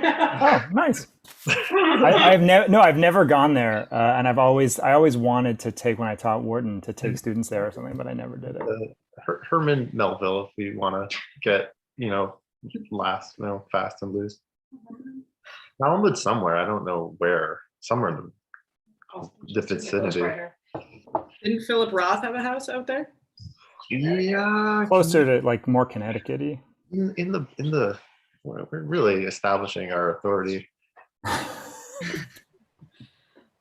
Oh, nice. I've never gone there, and I always wanted to take when I taught Wharton to take students there or something, but I never did it. Herman Melville, if we want to get, last, fast and loose. Talmud somewhere, I don't know where, somewhere in the vicinity. Didn't Philip Roth have a house out there? Yeah, Closer to like more Connecticut-y. in the we're really establishing our authority.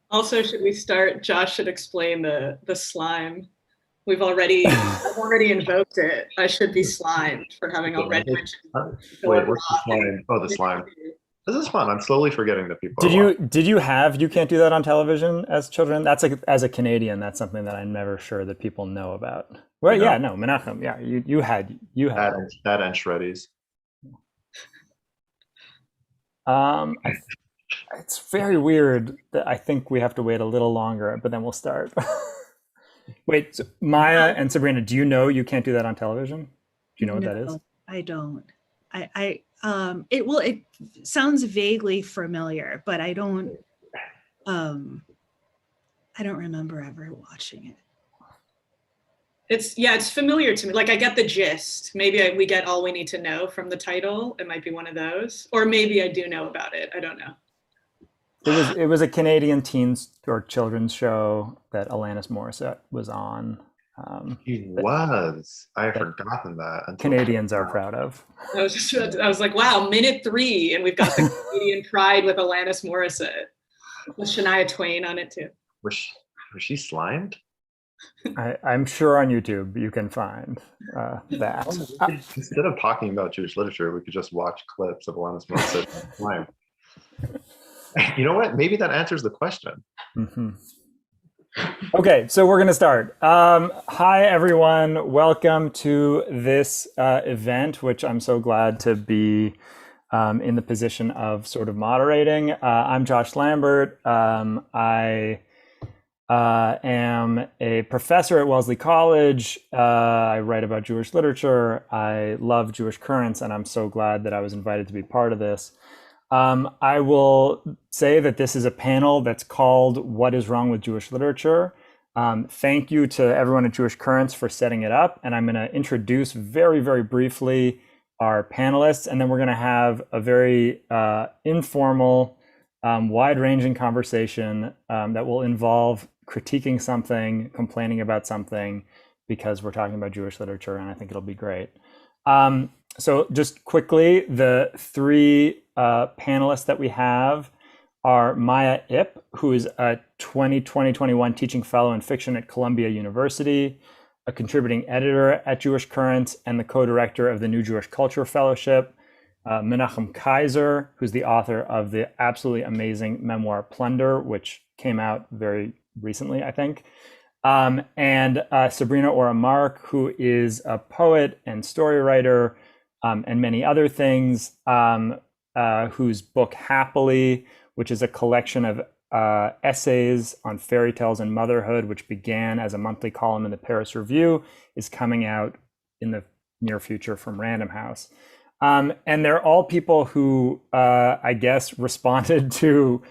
Also, should we start? Josh should explain the slime. I've already invoked it. I should be slimed for having already mentioned. Wait, what's the slime? Oh, the slime. This is fun. I'm slowly forgetting that people. Did you have You Can't Do That on Television as children? That's like, as a Canadian, that's something that I'm never sure that people know about. Well, yeah, no, Menachem. Yeah, you had that and Shreddies. It's very weird that I think we have to wait a little longer, but then we'll start. Wait, so Maya and Sabrina, do you know You Can't Do That on Television? Do you know what that is? I don't. It sounds vaguely familiar, but I don't remember ever watching it. It's familiar to me. Like, I get the gist. Maybe we get All We Need to Know from the title. It might be one of those, or maybe I do know about it. I don't know. It was a Canadian teens or children's show that Alanis Morissette was on. He was. I had forgotten that. Canadians are proud of. I was like, wow, minute 3, and we've got the Canadian pride with Alanis Morissette. With Shania Twain on it too. Was she slimed? I'm sure on YouTube you can find that. Instead of talking about Jewish literature, we could just watch clips of Alanis Morissette slime. You know what? Maybe that answers the question. Mm-hmm. Okay, so we're going to start. Hi, everyone. Welcome to this event, which I'm so glad to be in the position of sort of moderating. I'm Josh Lambert. I am a professor at Wellesley College. I write about Jewish literature. I love Jewish currents, and I'm so glad that I was invited to be part of this. I will say that this is a panel that's called What is Wrong with Jewish Literature? Thank you to everyone at Jewish Currents for setting it up. And I'm going to introduce very, very briefly our panelists, and then we're going to have a very informal, wide-ranging conversation that will involve critiquing something, complaining about something, because we're talking about Jewish literature, and I think it'll be great. So just quickly, the 3 panelists that we have are Maya Ip, who is a 2020-21 teaching fellow in fiction at Columbia University, a contributing editor at Jewish Currents, and the co-director of the New Jewish Culture Fellowship. Menachem Kaiser, who's the author of the absolutely amazing memoir Plunder, which came out very recently, I think. And Sabrina Ora-Mark, who is a poet and story writer, and many other things, whose book Happily, which is a collection of essays on fairy tales and motherhood, which began as a monthly column in the Paris Review, is coming out in the near future from Random House. And they're all people who, I guess, responded to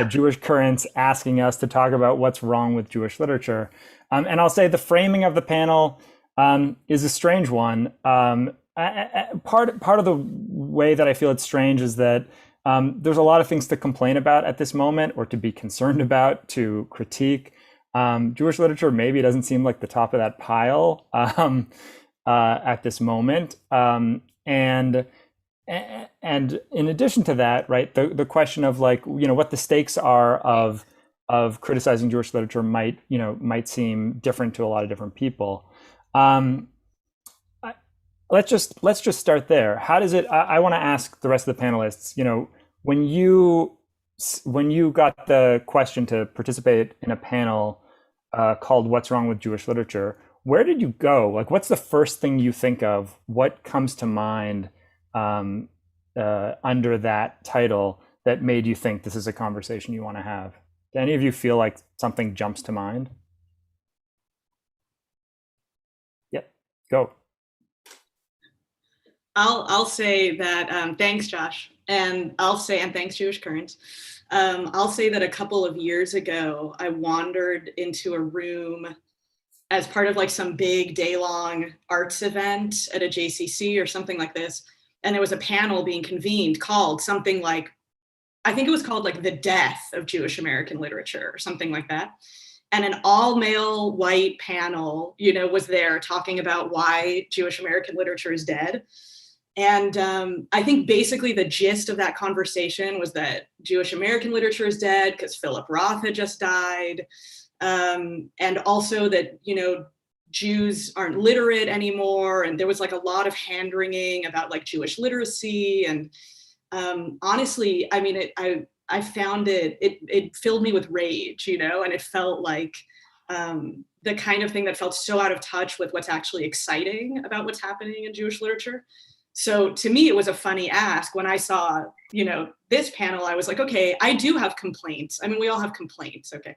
Jewish Currents asking us to talk about what's wrong with Jewish literature. And I'll say the framing of the panel is a strange one. Part of the way that I feel it's strange is that there's a lot of things to complain about at this moment, or to be concerned about, to critique. Jewish literature maybe doesn't seem like the top of that pile at this moment. And in addition to that, right, the question of, like, what the stakes are of criticizing Jewish literature might seem different to a lot of different people. Let's just start there. How does it? I want to ask the rest of the panelists. When you got the question to participate in a panel called "What's Wrong with Jewish Literature," where did you go? Like, what's the first thing you think of? What comes to mind under that title that made you think this is a conversation you want to have? Do any of you feel like something jumps to mind? Yep, go. I'll say that thanks, Josh, and thanks, Jewish Currents. I'll say that a couple of years ago, I wandered into a room as part of like some big day-long arts event at a JCC or something like this, and there was a panel being convened called something like, I think it was called like The Death of Jewish American Literature or something like that. And an all-male white panel, was there talking about why Jewish American literature is dead. And I think basically the gist of that conversation was that Jewish American literature is dead because Philip Roth had just died. And also that, Jews aren't literate anymore. And there was like a lot of hand-wringing about like Jewish literacy. And honestly, I mean, I found it filled me with rage, and it felt like the kind of thing that felt so out of touch with what's actually exciting about what's happening in Jewish literature. So to me, it was a funny ask. When I saw, this panel, I was like, okay, I do have complaints. I mean, we all have complaints, okay?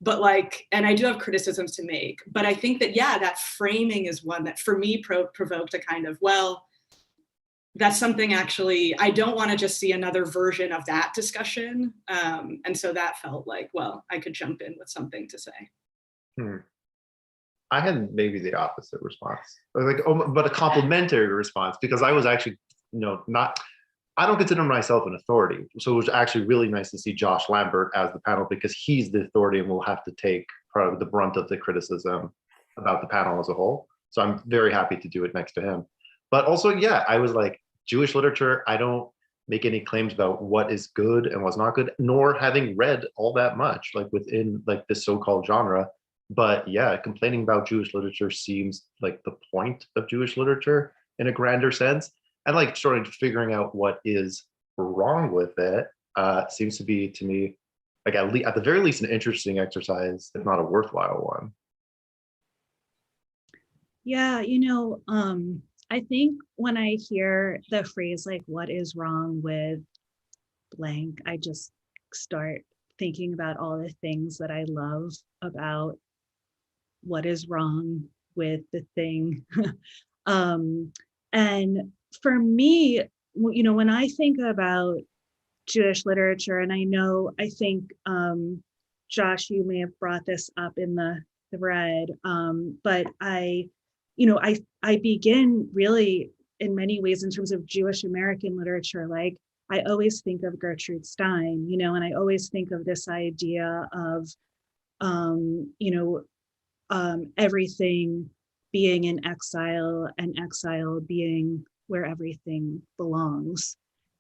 But like, and I do have criticisms to make. But I think that, yeah, that framing is one that for me provoked a kind of, well, that's something actually, I don't want to just see another version of that discussion. And so that felt like, well, I could jump in with something to say. I had maybe the opposite response, but a complimentary response, because I was actually, I don't consider myself an authority. So it was actually really nice to see Josh Lambert as the panel, because he's the authority and will have to take part of the brunt of the criticism about the panel as a whole. So I'm very happy to do it next to him. But also, yeah, I was like, Jewish literature, I don't make any claims about what is good and what's not good, nor having read all that much like within like this so-called genre. But yeah, complaining about Jewish literature seems like the point of Jewish literature in a grander sense. And like sort of figuring out what is wrong with it seems to be, to me, like at the very least, an interesting exercise, if not a worthwhile one. Yeah, I think when I hear the phrase like, what is wrong with blank, I just start thinking about all the things that I love about what is wrong with the thing. And for me, when I think about Jewish literature, and I think, Josh, you may have brought this up in the thread, but I begin really in many ways in terms of Jewish American literature, like I always think of Gertrude Stein, and I always think of this idea of, everything being in exile and exile being where everything belongs.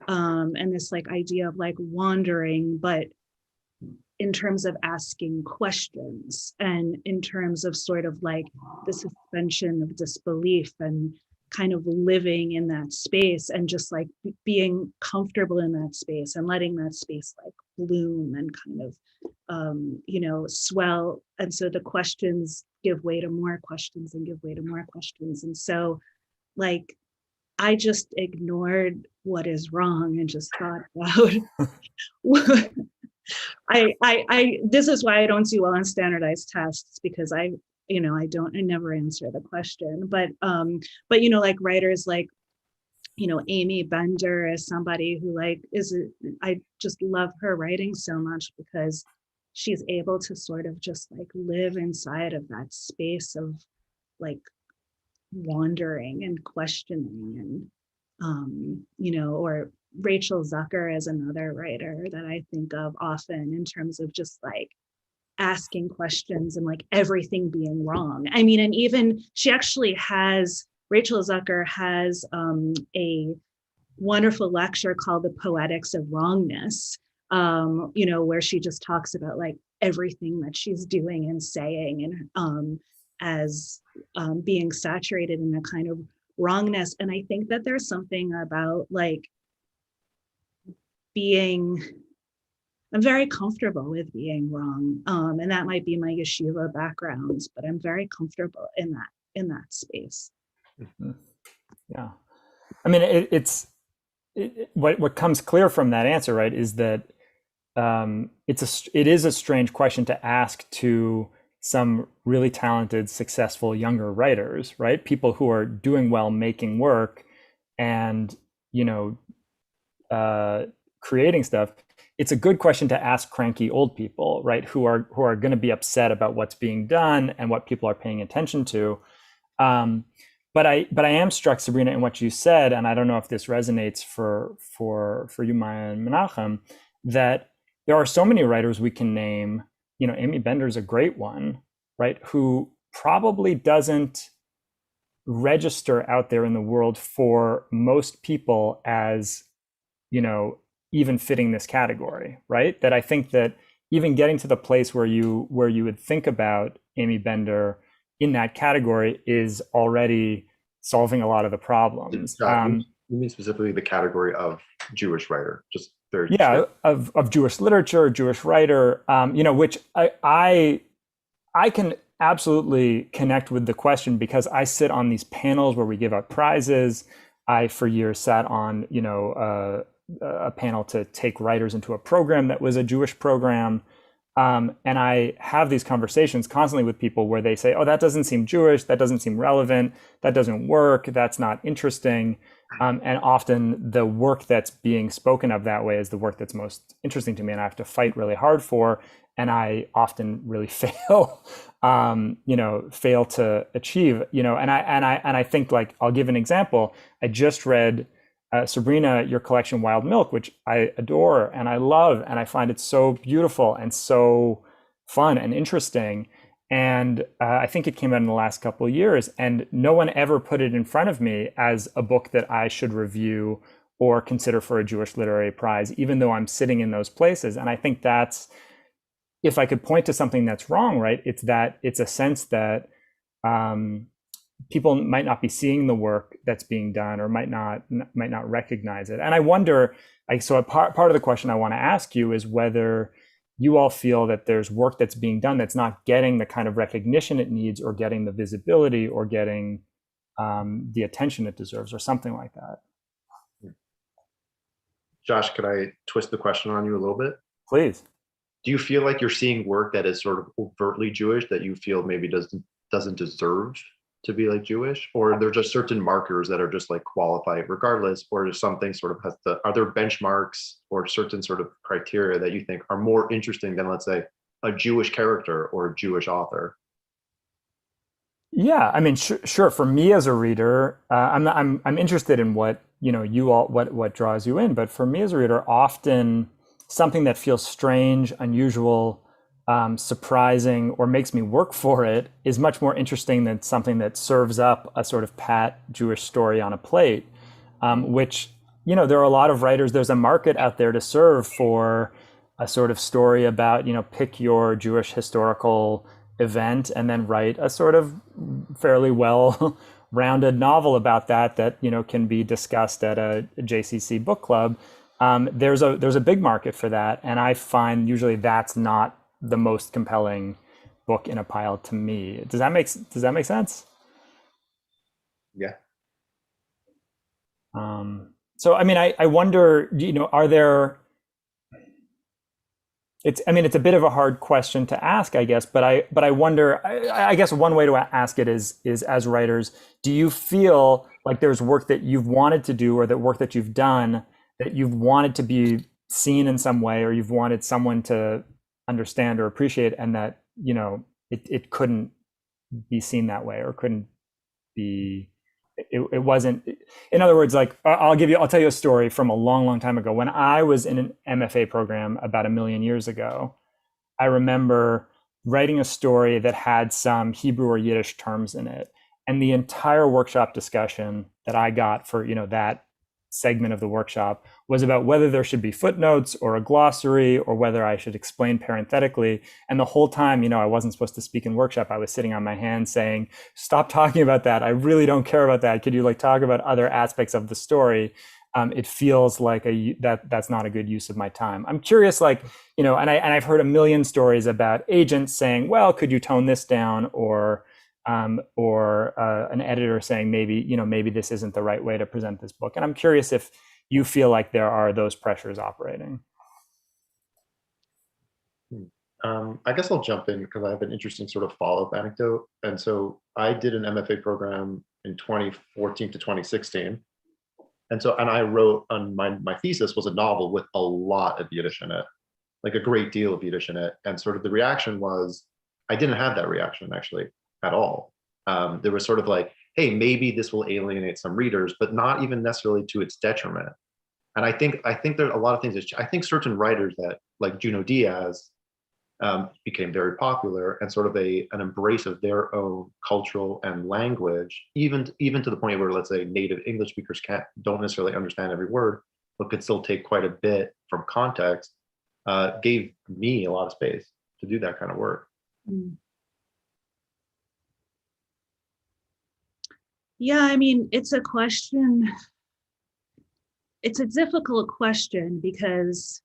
And this like idea of like wandering, but in terms of asking questions and in terms of sort of like the suspension of disbelief and kind of living in that space and just like being comfortable in that space and letting that space like bloom and kind of swell. And so the questions give way to more questions and give way to more questions. And so like I just ignored what is wrong and just thought about this is why I don't do well on standardized tests, because I never answer the question. But like writers like, Amy Bender is somebody who like I just love her writing so much because she's able to sort of just like live inside of that space of like wandering and questioning and or Rachel Zucker is another writer that I think of often in terms of just like asking questions and like everything being wrong. I mean, and even Rachel Zucker has a wonderful lecture called The Poetics of Wrongness, where she just talks about like everything that she's doing and saying and as being saturated in a kind of wrongness. And I think that there's something about like I'm very comfortable with being wrong. And that might be my yeshiva background, but I'm very comfortable in that space. Mm-hmm. Yeah. I mean, what comes clear from that answer, right, is that it is a strange question to ask to some really talented, successful younger writers, right? People who are doing well, making work, and, creating stuff, it's a good question to ask cranky old people, right? Who are going to be upset about what's being done and what people are paying attention to. But I am struck, Sabrina, in what you said, and I don't know if this resonates for you, Maya and Menachem, that there are so many writers we can name. Amy Bender's a great one, right? Who probably doesn't register out there in the world for most people as, even fitting this category, right? That I think that even getting to the place where you would think about Amy Bender in that category is already solving a lot of the problems. You mean specifically the category of Jewish writer, just very of Jewish literature, Jewish writer, which I can absolutely connect with the question because I sit on these panels where we give out prizes. I for years sat on a panel to take writers into a program that was a Jewish program. And I have these conversations constantly with people where they say, oh, that doesn't seem Jewish, that doesn't seem relevant, that doesn't work, that's not interesting. And often the work that's being spoken of that way is the work that's most interesting to me and I have to fight really hard for. And I often really fail, fail to achieve, and I think, like, I'll give an example. I just read Sabrina, your collection Wild Milk, which I adore and I love, and I find it so beautiful and so fun and interesting. And I think it came out in the last couple of years, and no one ever put it in front of me as a book that I should review or consider for a Jewish Literary Prize, even though I'm sitting in those places. And I think that's, if I could point to something that's wrong, right, it's a sense that people might not be seeing the work that's being done or might not recognize it. And I wonder, so part of the question I want to ask you is whether you all feel that there's work that's being done that's not getting the kind of recognition it needs or getting the visibility or getting the attention it deserves or something like that. Josh, could I twist the question on you a little bit? Please. Do you feel like you're seeing work that is sort of overtly Jewish that you feel maybe doesn't deserve to be like Jewish, or are there just certain markers that are just like qualified regardless, or is something sort of are there benchmarks or certain sort of criteria that you think are more interesting than, let's say, a Jewish character or a Jewish author? Yeah, I mean, sure. For me as a reader, I'm interested in what what draws you in, but for me as a reader, often something that feels strange, unusual, surprising, or makes me work for it is much more interesting than something that serves up a sort of pat Jewish story on a plate, which, there are a lot of writers, there's a market out there to serve for a sort of story about, pick your Jewish historical event and then write a sort of fairly well-rounded novel about that can be discussed at a JCC book club. There's a big market for that, and I find usually that's not the most compelling book in a pile to me. Does that make sense? Yeah. So I mean, I wonder, are there? It's a bit of a hard question to ask, I guess, but I wonder. I guess one way to ask it is as writers, do you feel like there's work that you've wanted to do or that work that you've done that you've wanted to be seen in some way, or you've wanted someone to understand or appreciate, and that it couldn't be seen that way, or couldn't be, it wasn't, in other words, like I'll tell you a story from a long time ago. When I was in an MFA program about 1 million years ago, I remember writing a story that had some Hebrew or Yiddish terms in it, and the entire workshop discussion that I got for that segment of the workshop was about whether there should be footnotes or a glossary, or whether I should explain parenthetically. And the whole time, I wasn't supposed to speak in workshop. I was sitting on my hands saying, stop talking about that. I really don't care about that. Could you talk about other aspects of the story? It feels like that's not a good use of my time. I'm curious, and I've heard 1 million stories about agents saying, well, could you tone this down? Or an editor saying, maybe this isn't the right way to present this book. And I'm curious if you feel like there are those pressures operating. I guess I'll jump in because I have an interesting sort of follow-up anecdote. And so I did an MFA program in 2014 to 2016. And so, and I wrote on my thesis was a novel with a lot of Yiddish in it, like a great deal of Yiddish in it. And sort of the reaction was, I didn't have that reaction actually at all. There was sort of like, hey, maybe this will alienate some readers, but not even necessarily to its detriment. And I think there are a lot of things that I think certain writers that like Junot Diaz became very popular, and sort of an embrace of their own cultural and language, even to the point where, let's say, native English speakers don't necessarily understand every word, but could still take quite a bit from context, gave me a lot of space to do that kind of work. Yeah, I mean, it's a question. It's a difficult question because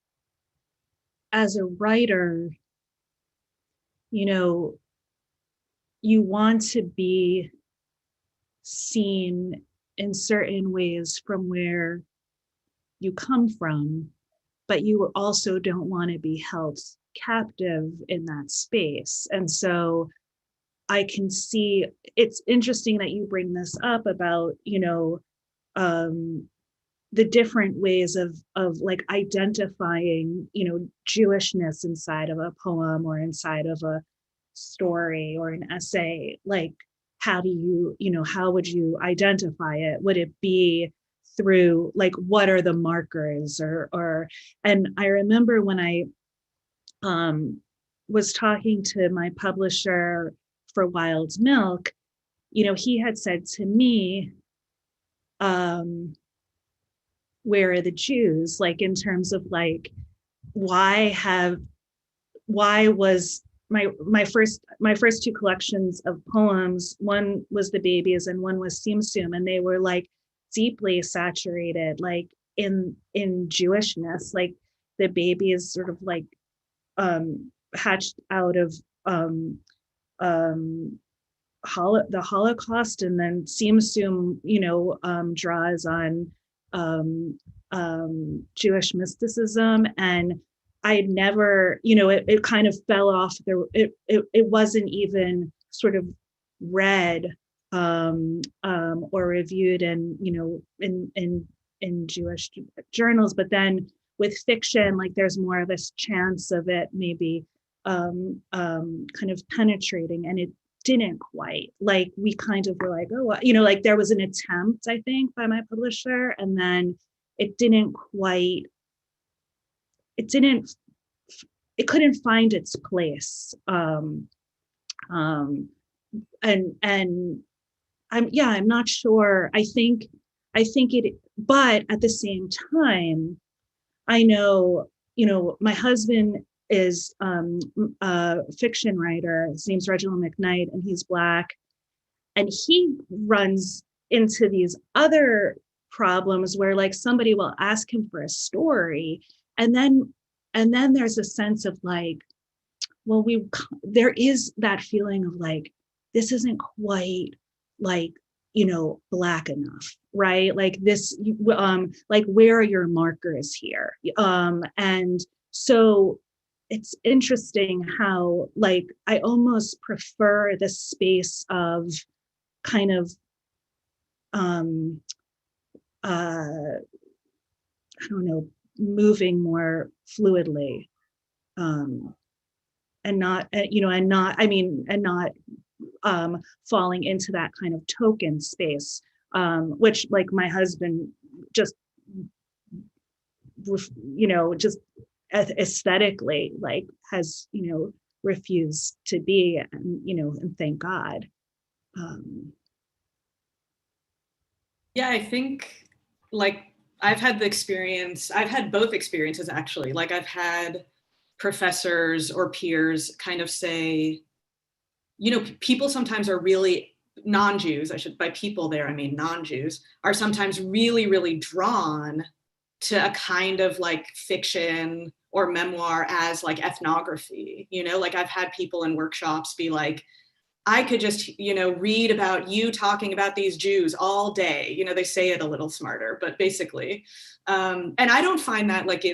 as a writer, you know, you want to be seen in certain ways from where you come from, but you also don't want to be held captive in that space. And so I can see, it's interesting that you bring this up about, you know, the different ways of like identifying, you know, Jewishness inside of a poem or inside of a story or an essay. Like, how do you, you know, how would you identify it? Would it be through like, what are the markers or, and I remember when I was talking to my publisher for Wild Milk, you know, he had said to me, where are the Jews? Like, in terms of like, why was my first two collections of poems, one was The Babies and one was Simsum, and they were like deeply saturated like in Jewishness. Like The Babies sort of like hatched out of the Holocaust, and then Simsum, you know, draws on Jewish mysticism. And I had never, you know, it kind of fell off there. It wasn't even sort of read or reviewed in, you know, in Jewish journals. But then with fiction, like there's more of this chance of it maybe kind of penetrating, and it didn't quite. Like, we kind of were like, oh, you know, like there was an attempt, I think, by my publisher, and then it couldn't find its place. And I'm not sure. I think it, but at the same time, I know, you know, my husband is a fiction writer. His name's Reginald McKnight, and he's Black. And he runs into these other problems where like somebody will ask him for a story, and then there's a sense of like, well, there is that feeling of like, this isn't quite like, you know, Black enough, right? Like this, like, where are your markers here? And so it's interesting how like I almost prefer the space of kind of I don't know, moving more fluidly, and not, you know, and not falling into that kind of token space, which like my husband just, you know, just aesthetically like has, you know, refused to be, and, you know, and thank God. Yeah, I think like I've had both experiences actually. Like I've had professors or peers kind of say, you know, people sometimes are really non-Jews, by people there, I mean non-Jews, are sometimes really, really drawn to a kind of like fiction or memoir as like ethnography, you know, like I've had people in workshops be like, I could just, you know, read about you talking about these Jews all day. You know, they say it a little smarter, but basically. And I don't find that like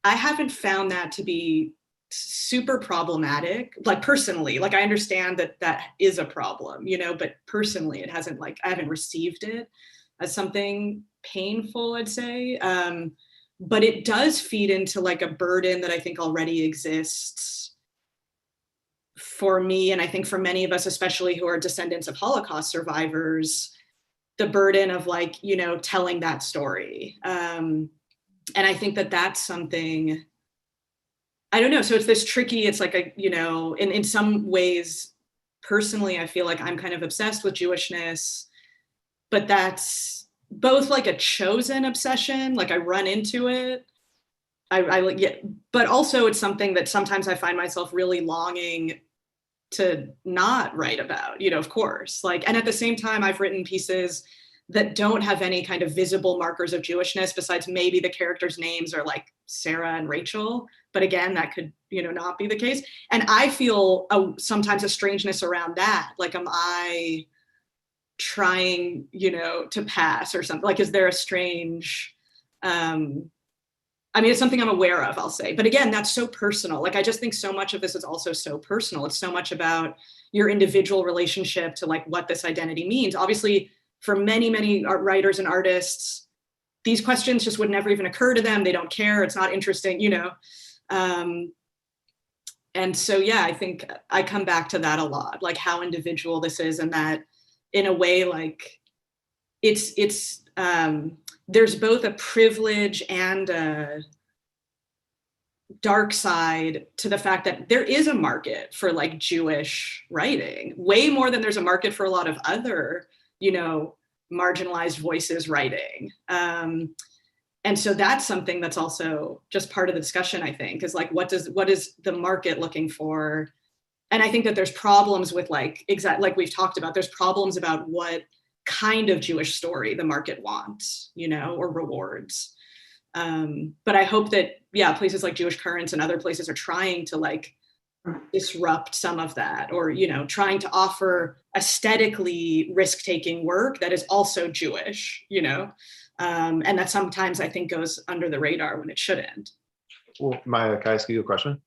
I haven't found that to be super problematic, like personally. Like I understand that is a problem, you know, but personally it hasn't, like, I haven't received it as something painful, I'd say. But it does feed into like a burden that I think already exists for me, and I think for many of us, especially who are descendants of Holocaust survivors, the burden of like, telling that story. And I think that that's something, I don't know. So it's this tricky, it's like in some ways, personally, I feel like I'm kind of obsessed with Jewishness, but that's both like a chosen obsession, like I run into it. But also it's something that sometimes I find myself really longing to not write about, of course. Like, and at the same time, I've written pieces that don't have any kind of visible markers of Jewishness besides maybe the characters' names are like Sarah and Rachel. But again, that could, not be the case. And I feel sometimes a strangeness around that. Like, am I trying, to pass or something? Like, is there a strange, it's something I'm aware of, I'll say. But again, that's so personal. Like, I just think so much of this is also so personal. It's so much about your individual relationship to like what this identity means. Obviously, for many, many writers and artists, these questions just would never even occur to them. They don't care. It's not interesting, And so, yeah, I think I come back to that a lot, like how individual this is, and that in a way, like it's there's both a privilege and a dark side to the fact that there is a market for like Jewish writing, way more than there's a market for a lot of other, marginalized voices writing. And so that's something that's also just part of the discussion, I think, is like, what is the market looking for? And I think that there's problems with like we've talked about, there's problems about what kind of Jewish story the market wants, or rewards. But I hope that, places like Jewish Currents and other places are trying to like disrupt some of that, or, trying to offer aesthetically risk-taking work that is also Jewish, and that sometimes I think goes under the radar when it shouldn't. Well, Maya, can I ask you a question?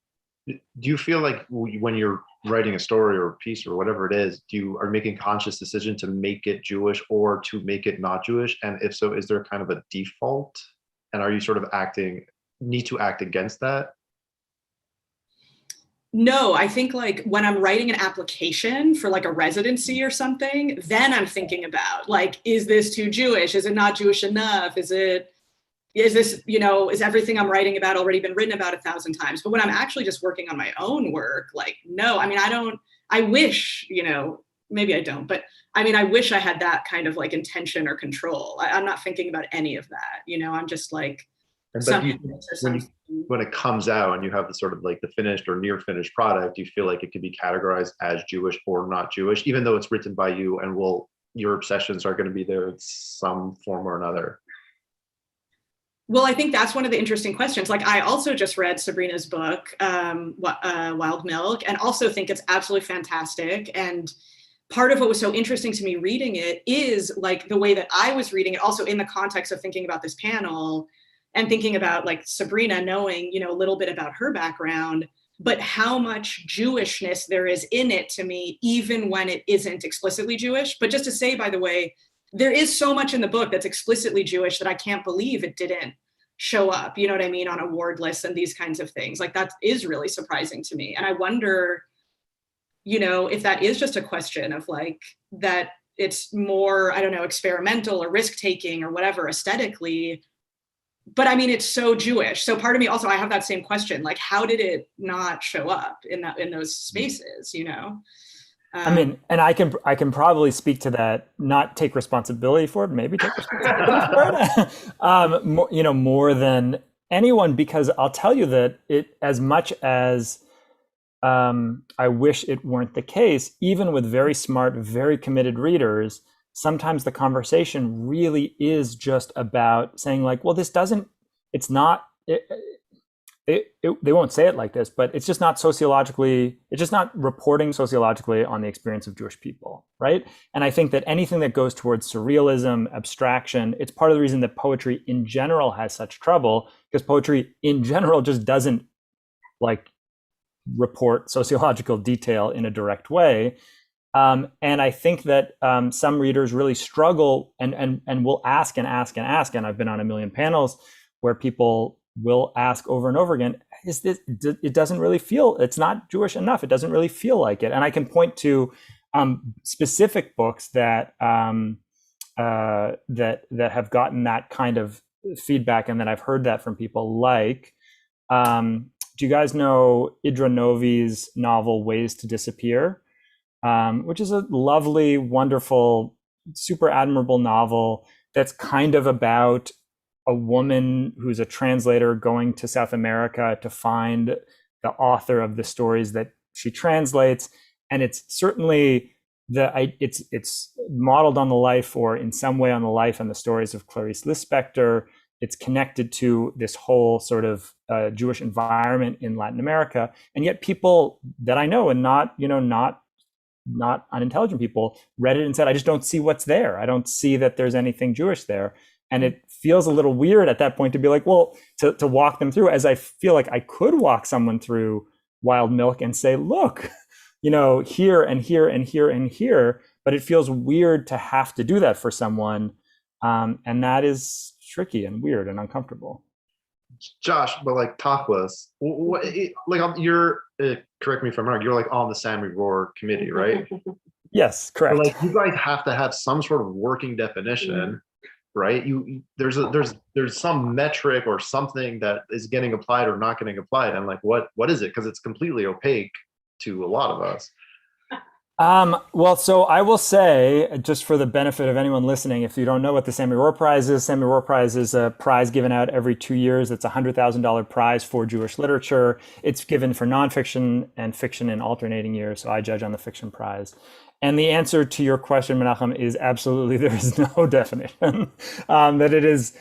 Do you feel like when you're writing a story or a piece or whatever it is, are making conscious decision to make it Jewish or to make it not Jewish? And if so, is there kind of a default? And are you sort of need to act against that? No, I think like when I'm writing an application for like a residency or something, then I'm thinking about like, is this too Jewish? Is it not Jewish enough? Is this, is everything I'm writing about already been written about 1,000 times? But when I'm actually just working on my own work, like, no, I wish, maybe I don't, but I wish I had that kind of like intention or control. I'm not thinking about any of that, I'm just like, when it comes out and you have the sort of like the finished or near finished product, you feel like it could be categorized as Jewish or not Jewish, even though it's written by you, and your obsessions are going to be there in some form or another? Well, I think that's one of the interesting questions. Like, I also just read Sabrina's book, Wild Milk, and also think it's absolutely fantastic. And part of what was so interesting to me reading it is like the way that I was reading it, also in the context of thinking about this panel and thinking about like Sabrina, knowing, a little bit about her background, but how much Jewishness there is in it to me, even when it isn't explicitly Jewish. But just to say, by the way, there is so much in the book that's explicitly Jewish that I can't believe it didn't show up, on award lists and these kinds of things. Like, that is really surprising to me. And I wonder, if that is just a question of like, that it's more, I don't know, experimental or risk-taking or whatever aesthetically. But it's so Jewish. So part of me also, I have that same question, like, how did it not show up in those spaces, And I can probably speak to that, not take responsibility for it, maybe take responsibility for it, more than anyone, because I'll tell you that as much as I wish it weren't the case, even with very smart, very committed readers, sometimes the conversation really is just about saying like, well, they won't say it like this, but it's just not reporting sociologically on the experience of Jewish people, right? And I think that anything that goes towards surrealism, abstraction, it's part of the reason that poetry in general has such trouble, because poetry in general just doesn't like report sociological detail in a direct way. And I think that some readers really struggle and will ask and ask and ask. And I've been on a million panels where people will ask over and over again, is this, it doesn't really feel, it's not Jewish enough. It doesn't really feel like it. And I can point to specific books that that have gotten that kind of feedback, and that I've heard that from people. Like, do you guys know Idra Novi's novel Ways to Disappear, which is a lovely, wonderful, super admirable novel that's kind of about a woman who's a translator going to South America to find the author of the stories that she translates. And it's certainly it's modeled on the life, or in some way on the life and the stories, of Clarice Lispector. It's connected to this whole sort of Jewish environment in Latin America. And yet people that I know, and not unintelligent people, read it and said, I just don't see what's there. I don't see that there's anything Jewish there. And it feels a little weird at that point to be like, well, to walk them through, as I feel like I could walk someone through Wild Milk and say, look, here and here and here and here, but it feels weird to have to do that for someone. And that is tricky and weird and uncomfortable. Josh, but like Talkless, you're, correct me if I'm wrong, you're like on the Sammy Rohr committee, right? Yes, correct. But like you guys have to have some sort of working definition, right? There's some metric or something that is getting applied or not getting applied, and like what is it? Because it's completely opaque to a lot of us. Well, so I will say, just for the benefit of anyone listening, if you don't know what the Sammy Rohr Prize is, Sammy Rohr Prize is a prize given out every 2 years. It's a $100,000 prize for Jewish literature. It's given for nonfiction and fiction in alternating years. So I judge on the fiction prize. And the answer to your question, Menachem, is absolutely there is no definition. That it is,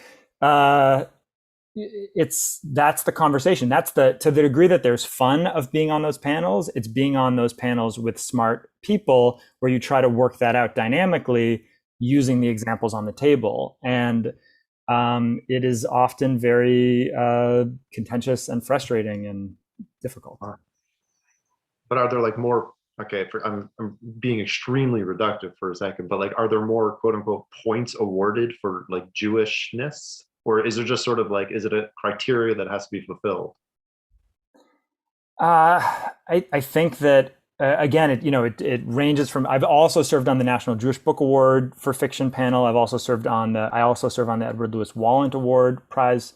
that's the conversation. That's to the degree that there's fun of being on those panels, it's being on those panels with smart people where you try to work that out dynamically using the examples on the table. And it is often very contentious and frustrating and difficult. But are there like more, okay, I'm being extremely reductive for a second, but like, are there more quote unquote points awarded for like Jewishness? Or is there just sort of like, is it a criteria that has to be fulfilled? I think that, again, it ranges from, I've also served on the National Jewish Book Award for Fiction panel. I also serve on the Edward Louis Wallant Award prize.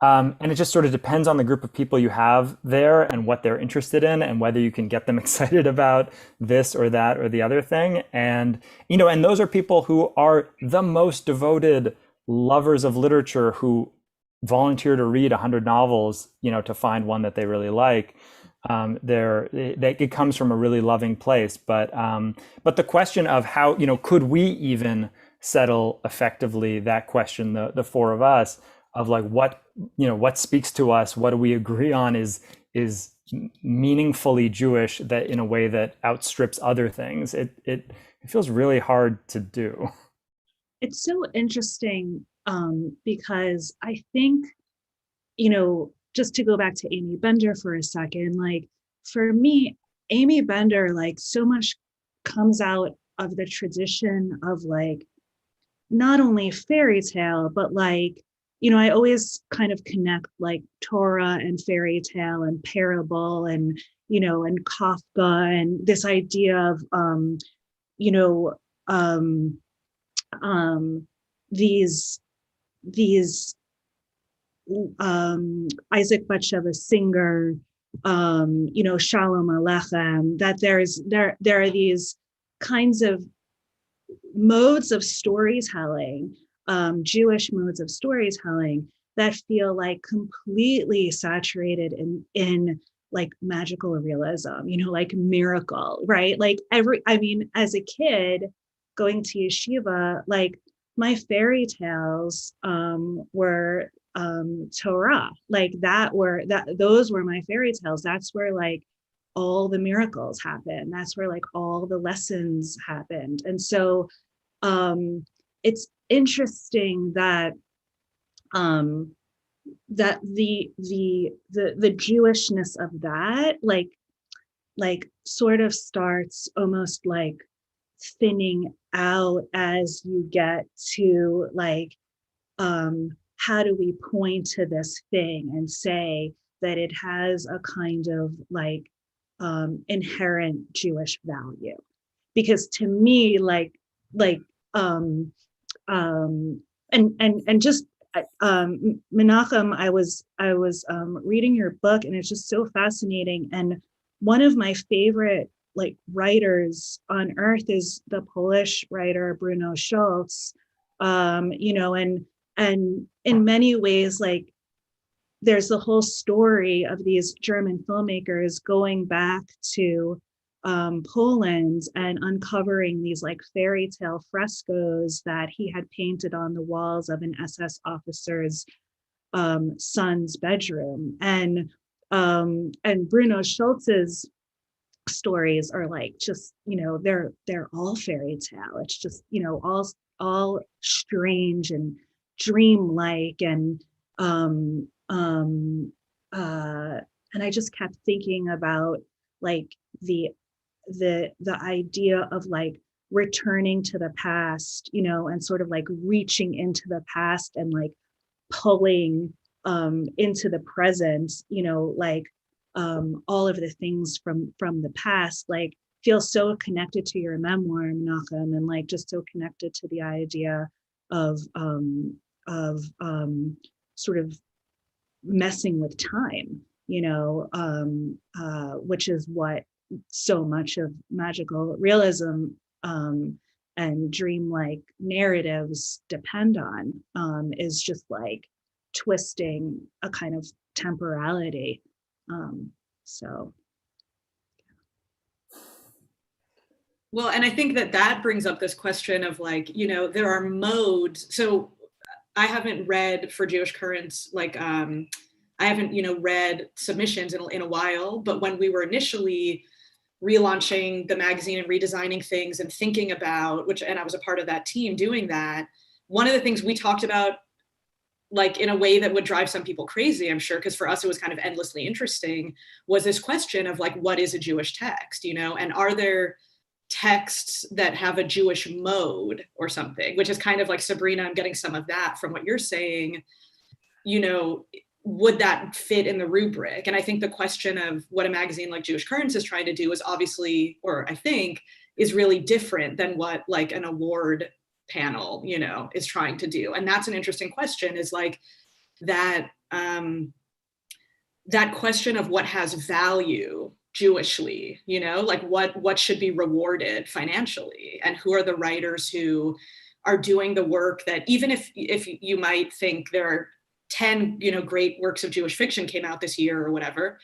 And it just sort of depends on the group of people you have there and what they're interested in and whether you can get them excited about this or that or the other thing. And, and those are people who are the most devoted lovers of literature, who volunteer to read 100 novels, to find one that they really like. It comes from a really loving place. But the question of how, could we even settle effectively that question, the four of us, of like what speaks to us, what do we agree on is meaningfully Jewish, that in a way that outstrips other things. It feels really hard to do. It's so interesting because I think, just to go back to Amy Bender for a second, like for me, Amy Bender, like so much comes out of the tradition of like, not only fairy tale, but like, I always kind of connect like Torah and fairy tale and parable and, and Kafka and this idea of, these Isaac Batsheva Singer, Shalom Aleichem, that there are these kinds of modes of storytelling, Jewish modes of storytelling that feel like completely saturated in like magical realism, like miracle, right? Like as a kid going to yeshiva, like my fairy tales were Torah, like those were my fairy tales. That's where like all the miracles happened. That's where like all the lessons happened. And so it's interesting that that the Jewishness of that, like like sort of starts almost like thinning out as you get to like, how do we point to this thing and say that it has a kind of like inherent Jewish value? Because to me, like um, and just Menachem, I was reading your book, and it's just so fascinating. And one of my favorite like writers on earth is the Polish writer Bruno Schulz. You know, and in many ways, like there's the whole story of these German filmmakers going back to Poland and uncovering these like fairy tale frescoes that he had painted on the walls of an SS officer's son's bedroom. And Bruno Schultz's stories are like just, you know, they're all fairy tale. It's just, you know, all strange and dreamlike um um and I just kept thinking about like the idea of like returning to the past, you know, and sort of like reaching into the past and like pulling into the present, you know, like all of the things from the past, like feel so connected to your memoir, Menachem, and like just so connected to the idea of sort of messing with time, you know, which is what so much of magical realism and dreamlike narratives depend on, is just like twisting a kind of temporality. So. Well, and I think that brings up this question of like, you know, there are modes. So I haven't read for Jewish Currents, like I haven't, you know, read submissions in a while, but when we were initially relaunching the magazine and redesigning things and thinking about, and I was a part of that team doing that, one of the things we talked about, like in a way that would drive some people crazy, I'm sure, because for us it was kind of endlessly interesting, was this question of like, what is a Jewish text, you know, and are there texts that have a Jewish mode or something, which is kind of like, Sabrina, I'm getting some of that from what you're saying, you know, would that fit in the rubric? And I think the question of what a magazine like Jewish Currents is trying to do is obviously, or I think, is really different than what like an award panel, you know, is trying to do. And that's an interesting question, is like that, that question of what has value Jewishly, you know, like what should be rewarded financially, and who are the writers who are doing the work that, even if you might think there are 10, you know, great works of Jewish fiction came out this year or whatever,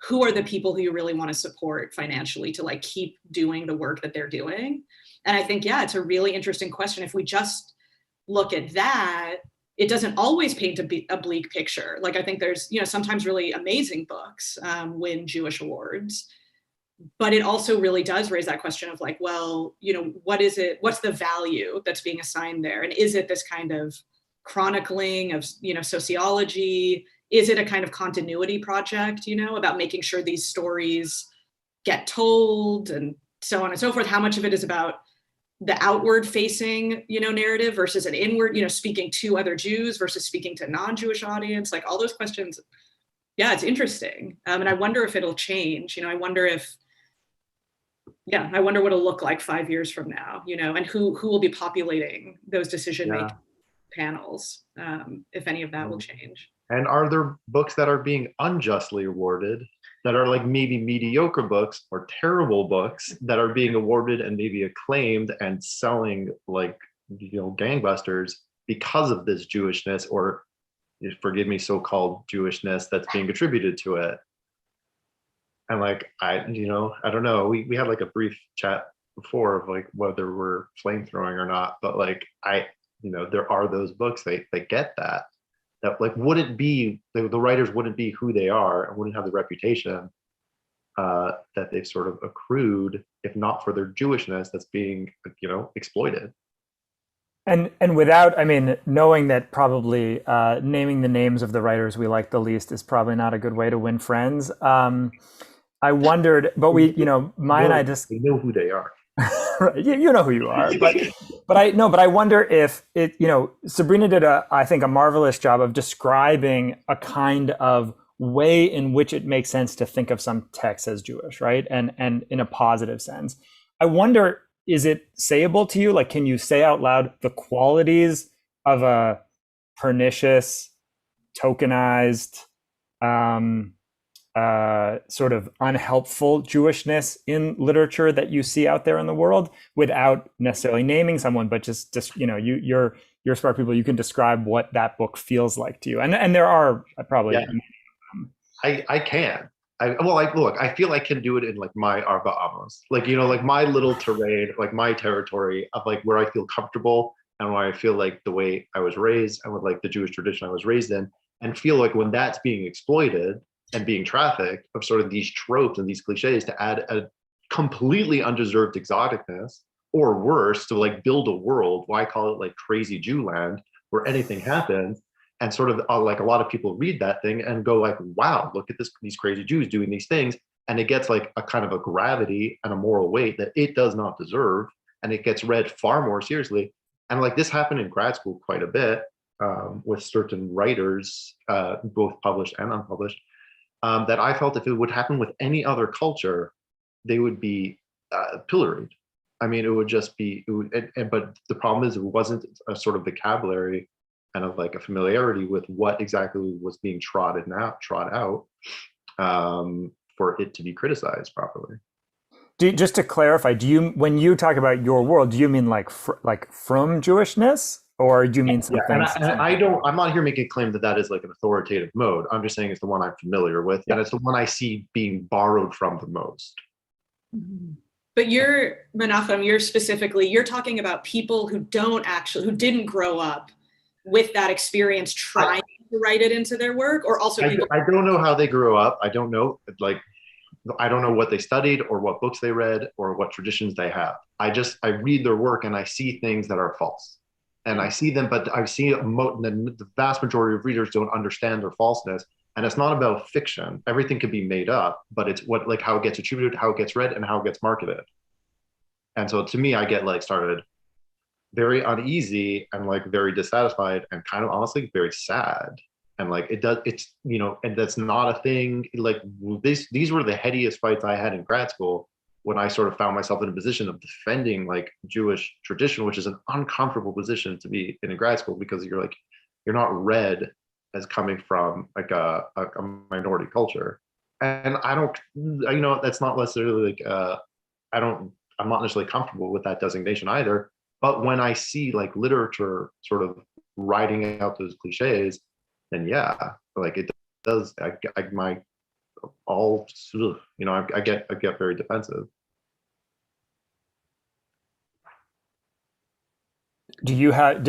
who are the people who you really want to support financially to like keep doing the work that they're doing? And I think, yeah, it's a really interesting question. If we just look at that, it doesn't always paint a bleak picture. Like I think there's, you know, sometimes really amazing books win Jewish awards, but it also really does raise that question of like, well, you know, what is it? What's the value that's being assigned there? And is it this kind of chronicling of, you know, sociology? Is it a kind of continuity project, you know, about making sure these stories get told and so on and so forth? How much of it is about the outward facing, you know, narrative versus an inward, you know, speaking to other Jews versus speaking to non-Jewish audience, like all those questions. Yeah, it's interesting. And I wonder if it'll change, you know, I wonder what it'll look like 5 years from now, you know, and who will be populating those decision-making panels, if any of that will change. And are there books that are being unjustly awarded, that are like maybe mediocre books or terrible books that are being awarded and maybe acclaimed and selling like, you know, gangbusters because of this Jewishness, or forgive me, so-called Jewishness that's being attributed to it? And like, I don't know, we had like a brief chat before of like whether we're flamethrowing or not, but like there are those books they get that like wouldn't be, the writers wouldn't be who they are and wouldn't have the reputation that they've sort of accrued if not for their Jewishness that's being, you know, exploited. And without, I mean, knowing that probably naming the names of the writers we like the least is probably not a good way to win friends. I wondered, but Maya and I just We know who they are. right, you know who you are, but I wonder if Sabrina did I think a marvelous job of describing a kind of way in which it makes sense to think of some texts as Jewish, right? And in a positive sense. I wonder, is it sayable to you? Like, can you say out loud the qualities of a pernicious, tokenized, sort of unhelpful Jewishness in literature that you see out there in the world, without necessarily naming someone, but just you're smart people. You can describe what that book feels like to you, and there are probably. Yeah. I can. Look, I feel I can do it in like my Arba Amos, like, like my little terrain, like my territory of like where I feel comfortable and where I feel like the way I was raised and with like the Jewish tradition I was raised in, and feel like when that's being exploited and being trafficked of sort of these tropes and these cliches to add a completely undeserved exoticness, or worse, to like build a world, why call it like crazy Jew land, where anything happens. And sort of like a lot of people read that thing and go like, wow, look at these crazy Jews doing these things. And it gets like a kind of a gravity and a moral weight that it does not deserve. And it gets read far more seriously. And like this happened in grad school quite a bit with certain writers, both published and unpublished, that I felt if it would happen with any other culture, they would be pilloried. I mean, it would just be, but the problem is it wasn't a sort of vocabulary and of like a familiarity with what exactly was being trod out for it to be criticized properly. Just to clarify, when you talk about your world, do you mean like from Jewishness, or do you mean something? Yeah, I'm not here making a claim that is like an authoritative mode. I'm just saying it's the one I'm familiar with, and it's the one I see being borrowed from the most. But Menachem, you're talking about people who didn't grow up with that experience trying to write it into their work, or also people? I don't know how they grew up. I don't know, I don't know what they studied or what books they read or what traditions they have. I read their work and I see things that are false, and I see them, but I see the vast majority of readers don't understand their falseness. And it's not about fiction. Everything can be made up, but it's how it gets attributed, how it gets read, and how it gets marketed. And so to me, I get like started very uneasy and like very dissatisfied and kind of honestly very sad. And like and that's not a thing. Like these were the headiest fights I had in grad school, when I sort of found myself in a position of defending like Jewish tradition, which is an uncomfortable position to be in grad school, because you're not read as coming from like a minority culture. And I don't, that's not necessarily like, I'm not necessarily comfortable with that designation either. But when I see like literature sort of writing out those cliches, then yeah, like it does. I get very defensive. Do you have,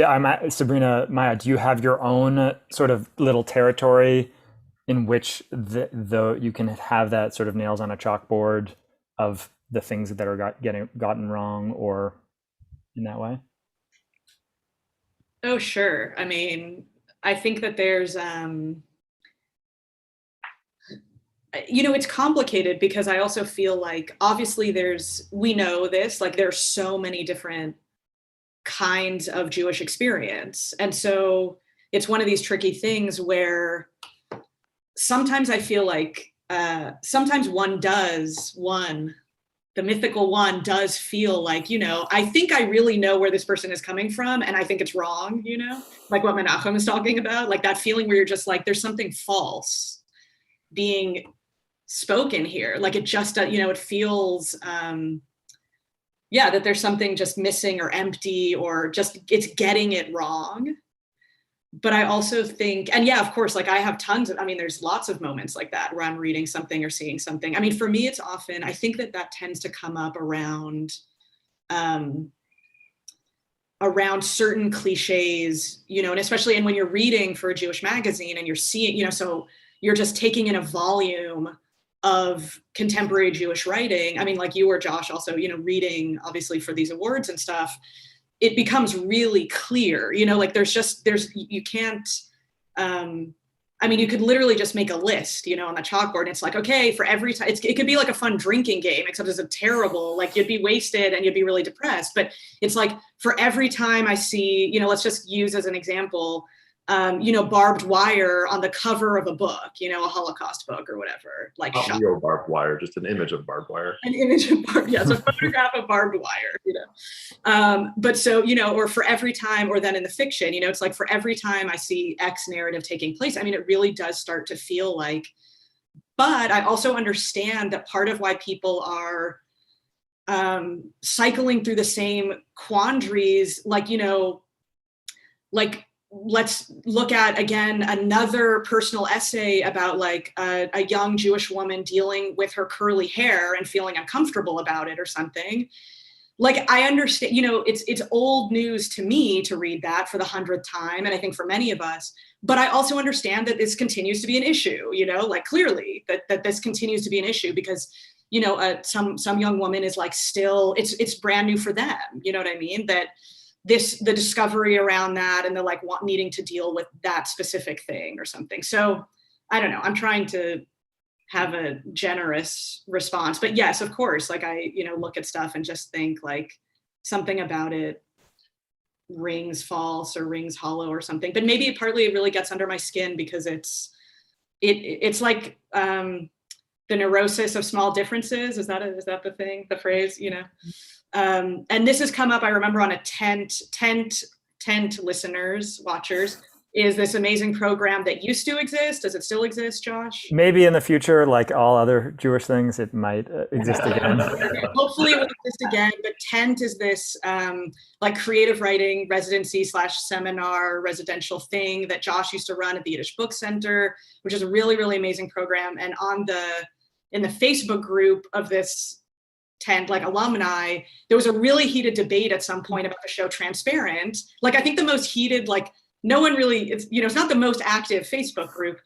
Sabrina, Maya, do you have your own sort of little territory in which you can have that sort of nails on a chalkboard of the things that are gotten wrong, or in that way? Oh, sure. I mean, I think that there's, it's complicated, because I also feel like, obviously we know this, like there's so many different kinds of Jewish experience. And so it's one of these tricky things where sometimes I feel like, sometimes the mythical one does feel like, I think I really know where this person is coming from, and I think it's wrong, like what Menachem is talking about, like that feeling where you're just like, there's something false being spoken here. Like it just, it feels, that there's something just missing or empty, or just it's getting it wrong. But I also think, and of course, like I have there's lots of moments like that where I'm reading something or seeing something. I mean, for me, it's often, I think that tends to come up around certain cliches, and especially, and when you're reading for a Jewish magazine and you're seeing, so you're just taking in a volume of contemporary Jewish writing. I mean, like you or Josh also, reading obviously for these awards and stuff, it becomes really clear, like you can't, I mean, you could literally just make a list, on the chalkboard. And it's like, okay, for every time, it could be like a fun drinking game, except it's a terrible, like you'd be wasted and you'd be really depressed. But it's like, for every time I see, let's just use as an example, barbed wire on the cover of a book, a Holocaust book or whatever, like not real barbed wire, just an image of barbed wire. An image of yes, a photograph of barbed wire, but so, or for every time, or then in the fiction, it's like for every time I see X narrative taking place, I mean, it really does start to feel like, but I also understand that part of why people are cycling through the same quandaries, like, let's look at, again, another personal essay about like a young Jewish woman dealing with her curly hair and feeling uncomfortable about it or something. Like, I understand, it's old news to me to read that for the 100th time. And I think for many of us, but I also understand that this continues to be an issue, like clearly that this continues to be an issue because, some young woman is like, still, it's brand new for them. You know what I mean? That the discovery around that and the like needing to deal with that specific thing or something. So I don't know, I'm trying to have a generous response, but yes, of course, like I, look at stuff and just think like something about it rings false or rings hollow or something, but maybe partly it really gets under my skin because it's like the neurosis of small differences. Is that the thing, the phrase, and this has come up, I remember, on a tent listeners, watchers, is this amazing program that used to exist. Does it still exist, Josh? Maybe in the future, like all other Jewish things, it might exist again. Hopefully it will exist again, but Tent is this like creative writing residency / seminar residential thing that Josh used to run at the Yiddish Book Center, which is a really, really amazing program. And in the Facebook group of this Tent, like alumni, there was a really heated debate at some point about the show Transparent. Like, I think the most heated, like, no one really, it's not the most active Facebook group,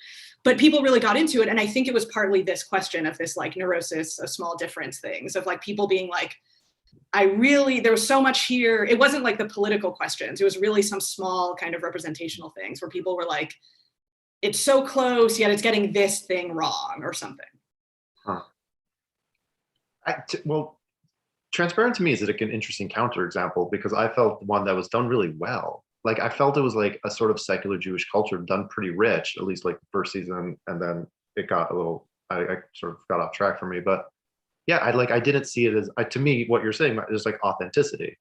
but people really got into it. And I think it was partly this question of this like neurosis of small difference things, of like people being like, there was so much here. It wasn't like the political questions. It was really some small kind of representational things where people were like, it's so close, yet it's getting this thing wrong or something. Huh. Well, Transparent to me is like an interesting counterexample because I felt one that was done really well. Like, I felt it was like a sort of secular Jewish culture done pretty rich, at least like the first season, and then it got a little, I sort of got off track for me. But yeah, I didn't see it as, to me, what you're saying is like authenticity.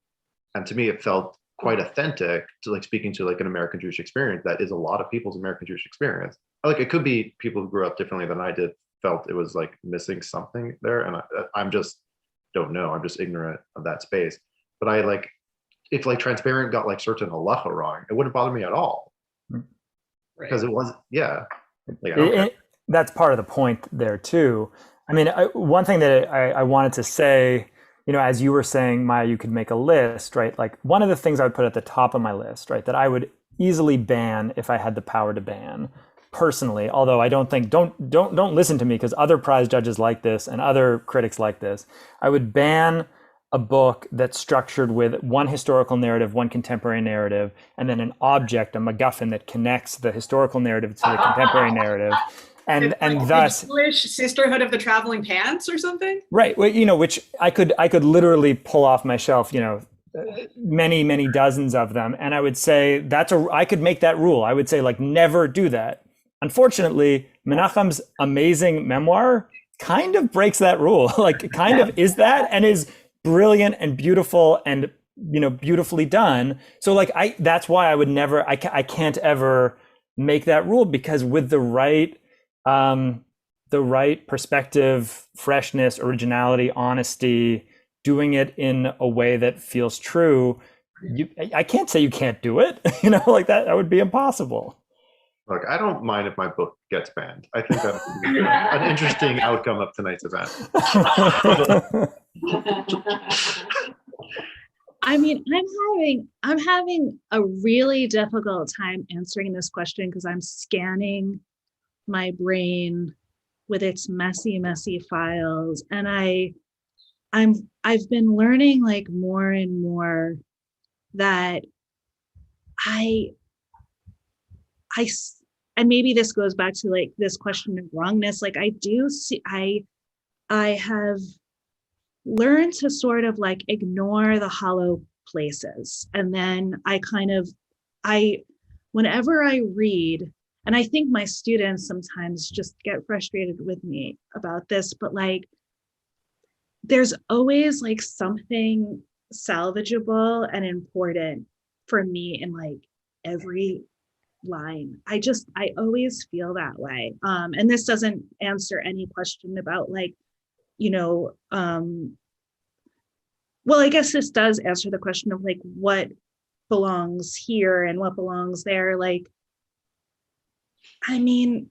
And to me, it felt quite authentic to like speaking to like an American Jewish experience that is a lot of people's American Jewish experience. Like, it could be people who grew up differently than I did felt it was like missing something there. And I'm just don't know. I'm just ignorant of that space. But I like, if like Transparent got like certain halacha wrong, it wouldn't bother me at all. Because it was, yeah. Like, that's part of the point there too. I mean, one thing that I wanted to say, as you were saying, Maya, you could make a list, right? Like, one of the things I would put at the top of my list, right, that I would easily ban if I had the power to ban, personally, although I don't think, don't listen to me because other prize judges like this and other critics like this, I would ban a book that's structured with one historical narrative, one contemporary narrative, and then an object, a MacGuffin that connects the historical narrative to the contemporary narrative. And like thus, Jewish Sisterhood of the Traveling Pants or something. Right. Well, which I could literally pull off my shelf, many dozens of them, and I would say I could make that rule. I would say like never do that. Unfortunately, Menachem's amazing memoir kind of breaks that rule. Like, kind of is that, and is brilliant and beautiful and beautifully done. So like that's why I would never, I can't ever make that rule, because with the right perspective, freshness, originality, honesty, doing it in a way that feels true, I can't say you can't do it. Like that would be impossible. Look, I don't mind if my book gets banned. I think that would be an interesting outcome of tonight's event. I mean, I'm having a really difficult time answering this question because I'm scanning my brain with its messy files, and I've been learning like more and more that I and maybe this goes back to like this question of wrongness. Like I do see, I have learned to sort of like ignore the hollow places. And then whenever I read, and I think my students sometimes just get frustrated with me about this, but like, there's always like something salvageable and important for me in like every line. I always feel that way. And this doesn't answer any question about like, well, I guess this does answer the question of like what belongs here and what belongs there. Like, I mean,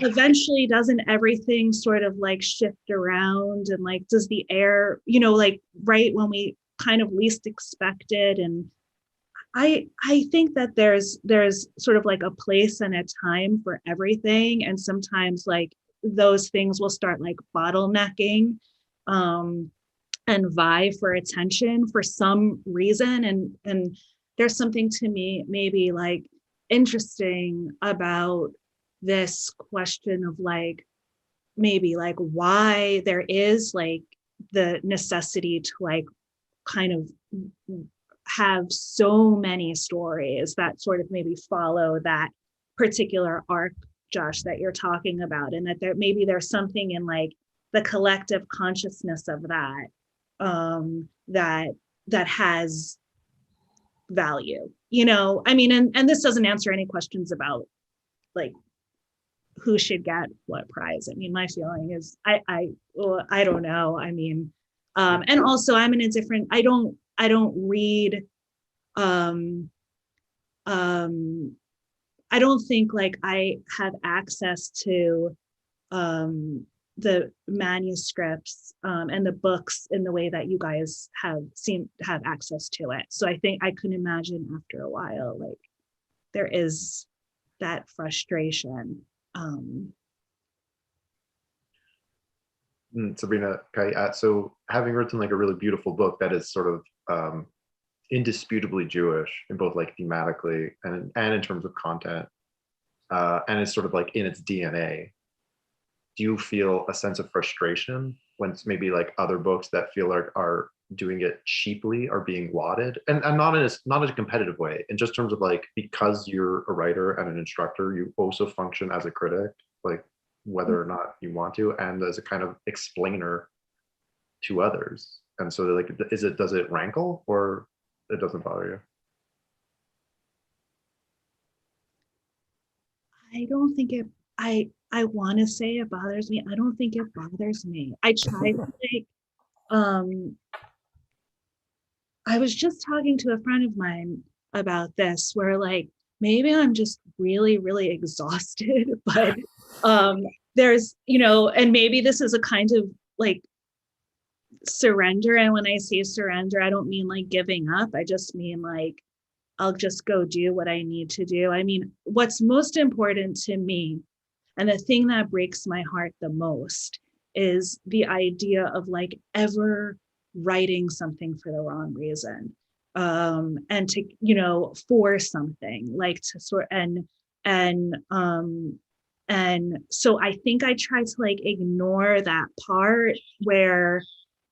eventually doesn't everything sort of like shift around, and like does the air, like right when we kind of least expect it. And I think that there's sort of like a place and a time for everything, and sometimes like those things will start like bottlenecking and vie for attention for some reason. And there's something to me maybe like interesting about this question of like maybe like why there is like the necessity to like kind of have so many stories that sort of maybe follow that particular arc, Josh, that you're talking about, and that there's something in like the collective consciousness of that that has value, I mean, and this doesn't answer any questions about like who should get what prize. I mean, my feeling is I don't know. I mean, and also I'm in a different, I don't read, I don't think like I have access to the manuscripts and the books in the way that you guys have access to it. So I think I can imagine after a while, like there is that frustration. Sabrina, okay, so having written like a really beautiful book that is sort of indisputably Jewish in both like thematically and in terms of content, and it's sort of like in its DNA, do you feel a sense of frustration when it's maybe like other books that feel like are doing it cheaply are being lauded, and not in a competitive way, in just terms of like, because you're a writer and an instructor, you also function as a critic, like whether or not you want to, and as a kind of explainer to others. And so like, does it rankle, or it doesn't bother you? I don't think it, I want to say it bothers me. I don't think it bothers me. I try to like, I was just talking to a friend of mine about this, where like, maybe I'm just really, really exhausted, but there's, and maybe this is a kind of like surrender. And when I say surrender, I don't mean like giving up. I just mean like, I'll just go do what I need to do. I mean, what's most important to me, and the thing that breaks my heart the most, is the idea of like ever writing something for the wrong reason, and to, for something like to sort and so I think I try to like ignore that part where,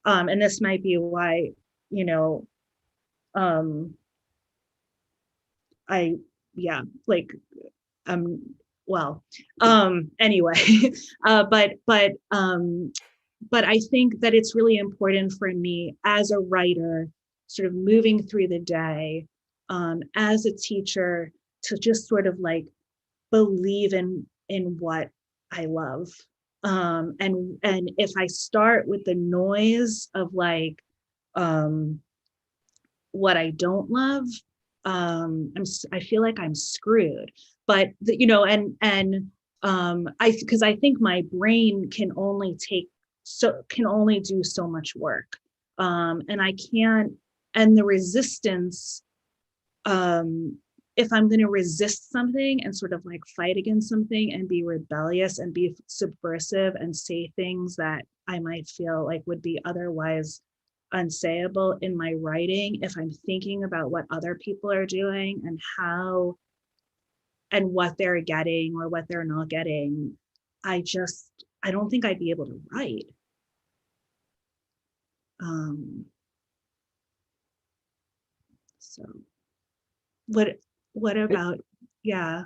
and this might be why, I, yeah, like, well, anyway, but I think that it's really important for me as a writer, sort of moving through the day, as a teacher, to just sort of like believe in what I love. And if I start with the noise of like, what I don't love, I feel like I'm screwed. But because I think my brain can only do so much work, and I can't. And the resistance, if I'm going to resist something and sort of like fight against something and be rebellious and be subversive and say things that I might feel like would be otherwise unsayable in my writing, if I'm thinking about what other people are doing and and what they're getting or what they're not getting, I don't think I'd be able to write. So what about, yeah.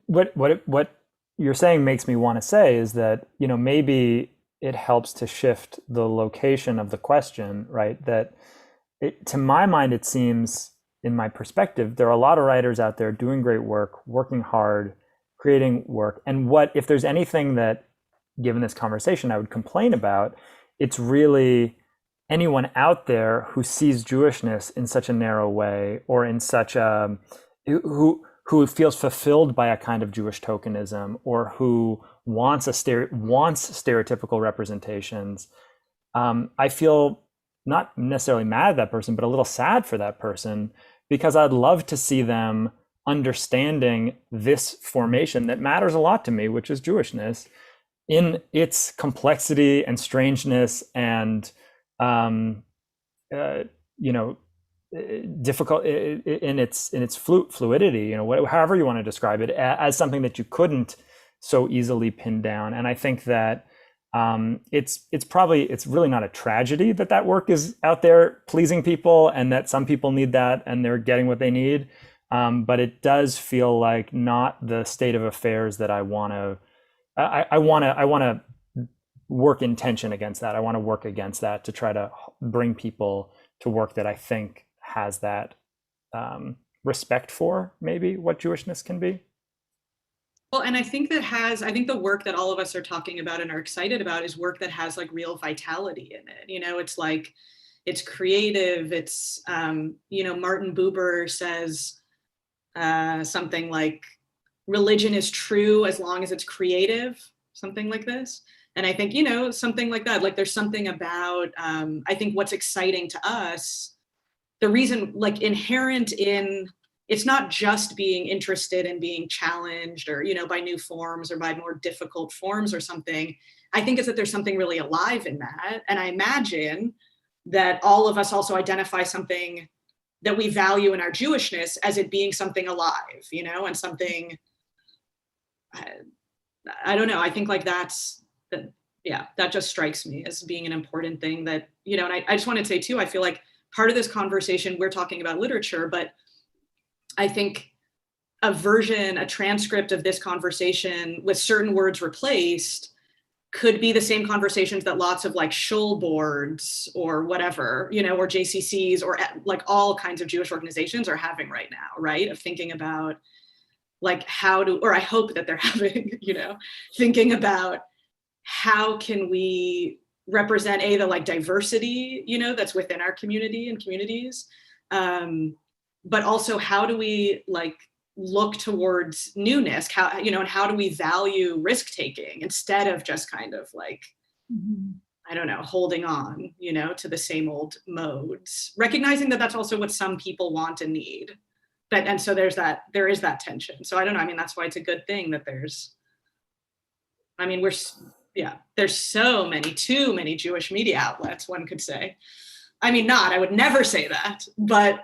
What you're saying makes me want to say is that, maybe it helps to shift the location of the question, right? That to my mind, it seems, in my perspective, there are a lot of writers out there doing great work, working hard, creating work. And if there's anything that, given this conversation, I would complain about, it's really anyone out there who sees Jewishness in such a narrow way, or in such a, who feels fulfilled by a kind of Jewish tokenism, or who wants stereotypical representations. I feel not necessarily mad at that person, but a little sad for that person, because I'd love to see them understanding this formation that matters a lot to me, which is Jewishness, in its complexity and strangeness and difficult in its fluidity, however you want to describe it, as something that you couldn't so easily pin down. And I think that it's really not a tragedy that work is out there pleasing people, and that some people need that and they're getting what they need. But it does feel like not the state of affairs that I want to. I want to work in tension against that. I want to work against that to try to bring people to work that I think has that respect for maybe what Jewishness can be. Well, and I think the work that all of us are talking about and are excited about is work that has like real vitality in it. It's like, it's creative. It's, Martin Buber says something like, religion is true as long as it's creative, something like this. And I think, something like that, like there's something about, I think what's exciting to us, the reason, like, inherent in, it's not just being interested in being challenged or, by new forms or by more difficult forms or something. I think it's that there's something really alive in that. And I imagine that all of us also identify something that we value in our Jewishness as it being something alive, and something, I don't know. I think like that just strikes me as being an important thing that, and I just want to say too, I feel like part of this conversation, we're talking about literature, but I think a transcript of this conversation with certain words replaced could be the same conversations that lots of like shul boards or whatever, or JCCs or like all kinds of Jewish organizations are having right now, right? Of thinking about like or I hope that they're having, thinking about how can we represent the like diversity, that's within our community and communities. But also how do we like look towards newness, and how do we value risk taking instead of just kind of like, I don't know, holding on, to the same old modes, recognizing that that's also what some people want and need. And so there is that tension. So I don't know. I mean, that's why it's a good thing that there's too many Jewish media outlets, one could say. I mean, I would never say that, but,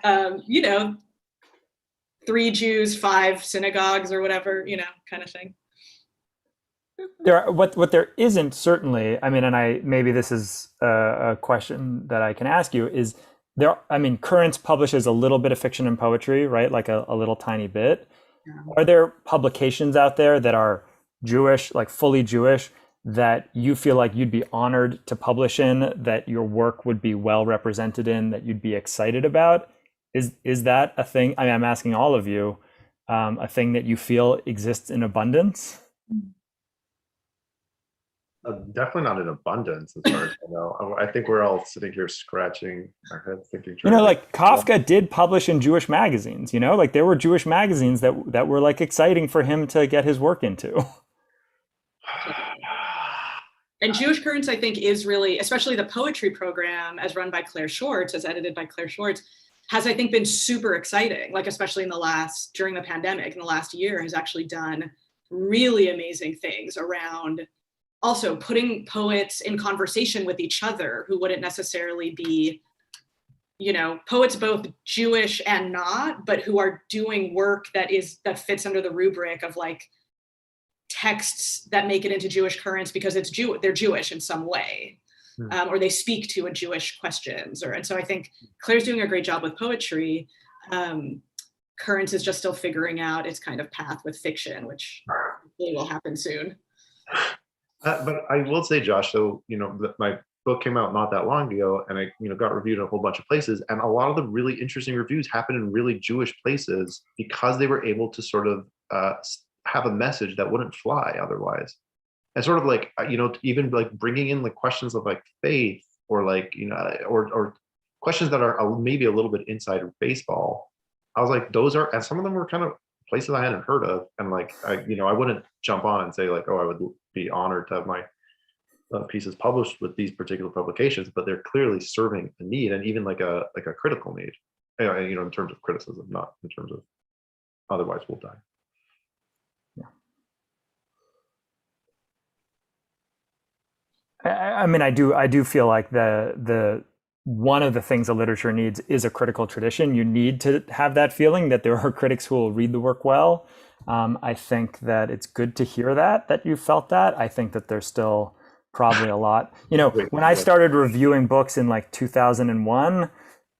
3 Jews, 5 synagogues or whatever, kind of thing. What there isn't, certainly, I mean, and maybe this is a question that I can ask you, is Currents publishes a little bit of fiction and poetry, right? Like a little tiny bit. Yeah. Are there publications out there that are Jewish, like fully Jewish, that you feel like you'd be honored to publish in, that your work would be well represented in, that you'd be excited about? Is that a thing? I mean, I'm asking all of you, a thing that you feel exists in abundance? Definitely not in abundance, as far as I know. I think we're all sitting here scratching our heads thinking. Like Kafka did publish in Jewish magazines, like there were Jewish magazines that were like exciting for him to get his work into. And Jewish Currents, I think, is really, especially the poetry program as run by Claire Schwartz, as edited by Claire Schwartz, has, I think, been super exciting, like especially during the pandemic, in the last year, has actually done really amazing things around also putting poets in conversation with each other who wouldn't necessarily be poets both Jewish and not, but who are doing work that fits under the rubric of like texts that make it into Jewish currents because they're Jewish in some way, or they speak to a Jewish questions. And so I think Claire's doing a great job with poetry. Currents is just still figuring out its kind of path with fiction, which hopefully will happen soon. But I will say, Josh, so, my book came out not that long ago, and I, got reviewed in a whole bunch of places. And a lot of the really interesting reviews happened in really Jewish places because they were able to sort of have a message that wouldn't fly otherwise. And sort of like, even like bringing in like questions of like faith or like, or questions that are maybe a little bit inside of baseball. I was like, and some of them were kind of places I hadn't heard of. And like, I wouldn't jump on and say like, oh, I would be honored to have my pieces published with these particular publications, but they're clearly serving a need, and even like a critical need, in terms of criticism, not in terms of otherwise we'll die. Yeah. I mean, I do feel like the one of the things the literature needs is a critical tradition. You need to have that feeling that there are critics who will read the work well. I think that it's good to hear that you felt that. I think that there's still probably a lot. When I started reviewing books in like 2001,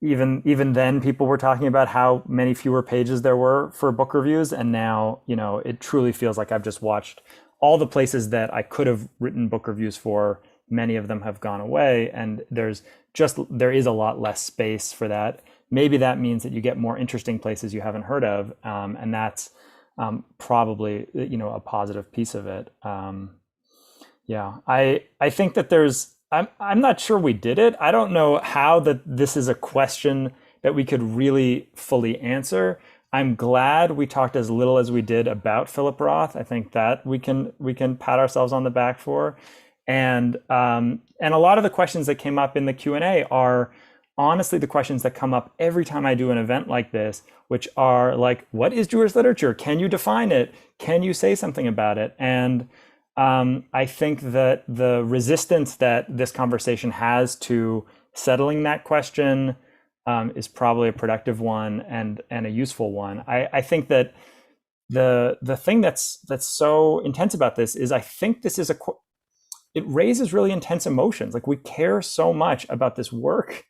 even then people were talking about how many fewer pages there were for book reviews. And now, it truly feels like I've just watched all the places that I could have written book reviews for. Many of them have gone away, and there is a lot less space for that. Maybe that means that you get more interesting places you haven't heard of, and that's probably a positive piece of it. Yeah, I think that I'm not sure we did it. I don't know how that this is a question that we could really fully answer. I'm glad we talked as little as we did about Philip Roth. I think that we can pat ourselves on the back for. And a lot of the questions that came up in the Q&A are honestly the questions that come up every time I do an event like this, which are like, what is Jewish literature? Can you define it? Can you say something about it? And I think that the resistance that this conversation has to settling that question is probably a productive one and a useful one. I think that the thing that's so intense about this is I think this is it raises really intense emotions. Like, we care so much about this work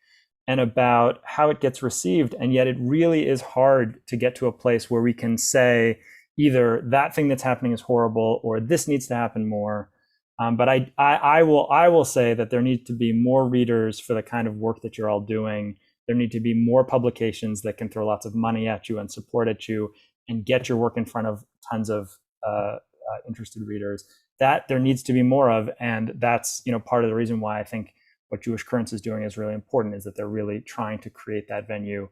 and about how it gets received, and yet it really is hard to get to a place where we can say either that thing that's happening is horrible or this needs to happen more. But I will say that there need to be more readers for the kind of work that you're all doing. There need to be more publications that can throw lots of money at you and support at you and get your work in front of tons of interested readers. That there needs to be more of, and that's part of the reason why I think what Jewish Currents is doing is really important, is that they're really trying to create that venue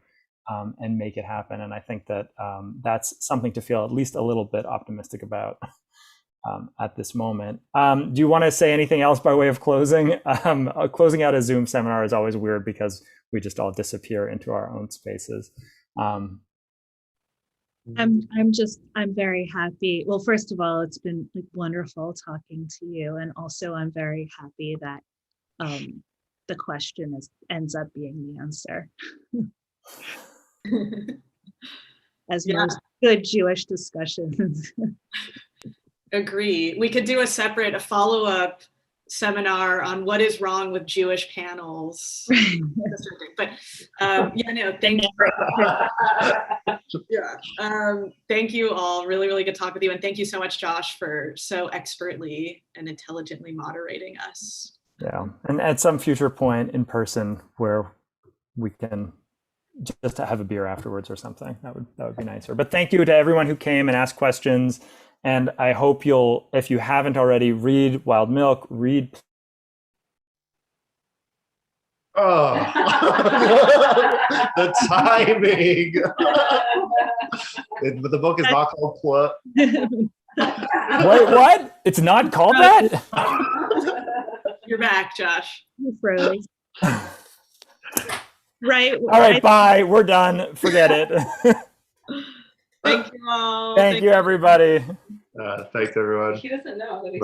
and make it happen. And I think that that's something to feel at least a little bit optimistic about at this moment. Do you want to say anything else by way of closing? Closing out a Zoom seminar is always weird because we just all disappear into our own spaces. I'm very happy. Well, first of all, it's been like wonderful talking to you, and also I'm very happy that the question ends up being the answer. As most good Jewish discussions. Agree. We could do a follow-up seminar on what is wrong with Jewish panels. But thank you. Thank you all. Really, really good talk with you. And thank you so much, Josh, for so expertly and intelligently moderating us. Yeah. And at some future point in person where we can just have a beer afterwards or something, that would be nicer. But thank you to everyone who came and asked questions. And I hope you'll, if you haven't already, read Wild Milk, read. Oh, the timing. The book is not called Plot. Wait, what? It's not called that? You're back, Josh. You froze. Right. All right, bye. We're done. Forget it. Thank you all. Thank you, everybody. Thanks, everyone. He doesn't know that he's